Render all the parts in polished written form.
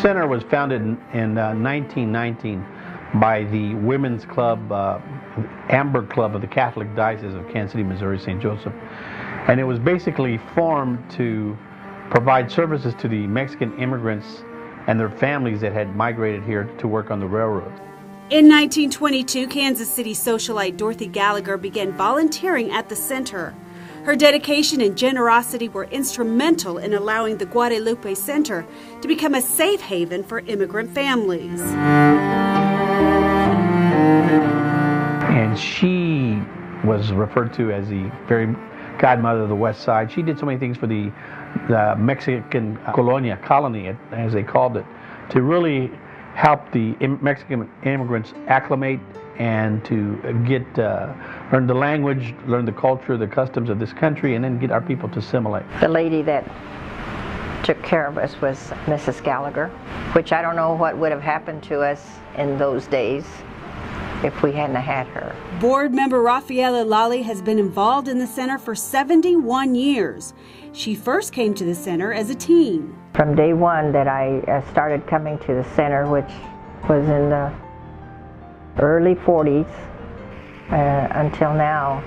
center was founded in 1919 by the Women's Club, Amber Club of the Catholic Diocese of Kansas City, Missouri, St. Joseph. And it was basically formed to provide services to the Mexican immigrants and their families that had migrated here to work on the railroad. In 1922, Kansas City socialite Dorothy Gallagher began volunteering at the center. Her dedication and generosity were instrumental in allowing the Guadalupe Center to become a safe haven for immigrant families. And she was referred to as the very godmother of the West Side. She did so many things for the Mexican colony, as they called it, to really help the Mexican immigrants acclimate and to learn the language, learn the culture, the customs of this country, and then get our people to assimilate. The lady that took care of us was Mrs. Gallagher, which I don't know what would have happened to us in those days if we hadn't had her. Board member Rafaela Lally has been involved in the center for 71 years. She first came to the center as a teen. From day one that I started coming to the center, which was in the early 40s until now,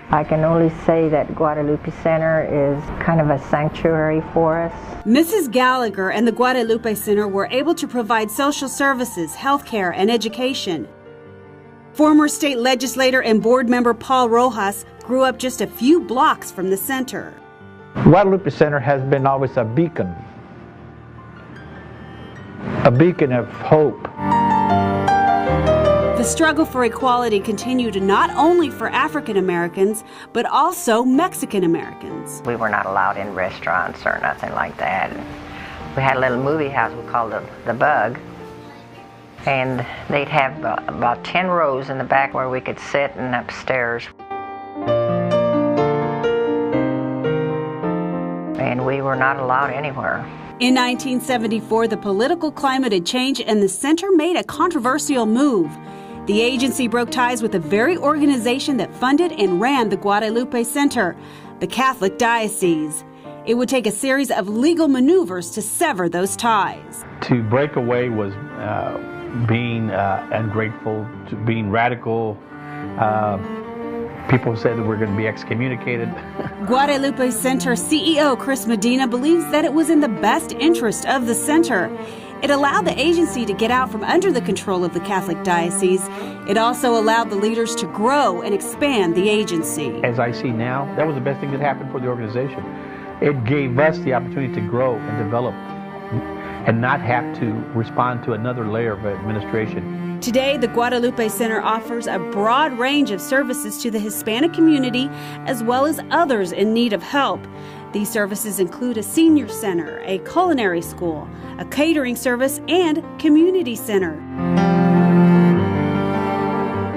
I can only say that Guadalupe Center is kind of a sanctuary for us. Mrs. Gallagher and the Guadalupe Center were able to provide social services, health care, and education. Former state legislator and board member Paul Rojas grew up just a few blocks from the center. Guadalupe Center has been always a beacon of hope. The struggle for equality continued not only for African Americans, but also Mexican Americans. We were not allowed in restaurants or nothing like that. We had a little movie house we called the Bug, and they'd have about 10 rows in the back where we could sit, and upstairs. And we were not allowed anywhere. In 1974, the political climate had changed and the center made a controversial move. The agency broke ties with the very organization that funded and ran the Guadalupe Center, the Catholic Diocese. It would take a series of legal maneuvers to sever those ties. To break away was being ungrateful, to being radical. People said that we're going to be excommunicated. Guadalupe Center CEO Chris Medina believes that it was in the best interest of the center. It allowed the agency to get out from under the control of the Catholic Diocese. It also allowed the leaders to grow and expand the agency. As I see now, that was the best thing that happened for the organization. It gave us the opportunity to grow and develop and not have to respond to another layer of administration. Today, the Guadalupe Center offers a broad range of services to the Hispanic community as well as others in need of help. These services include a senior center, a culinary school, a catering service, and community center.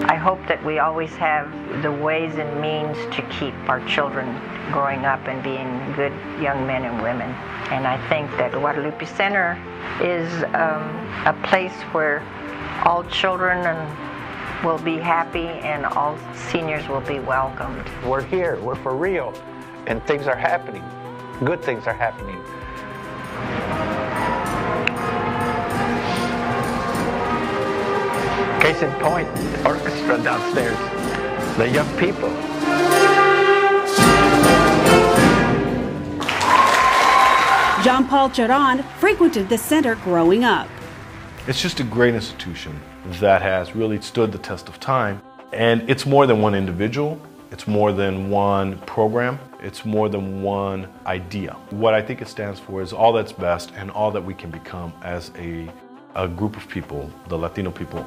I hope that we always have the ways and means to keep our children growing up and being good young men and women. And I think that the Guadalupe Center is a place where all children will be happy and all seniors will be welcomed. We're here, we're for real, and things are happening. Good things are happening. Case in point, the orchestra downstairs, the young people. John Paul Charan frequented the center growing up. It's just a great institution that has really stood the test of time. And it's more than one individual. It's more than one program. It's more than one idea. What I think it stands for is all that's best and all that we can become as a group of people, the Latino people.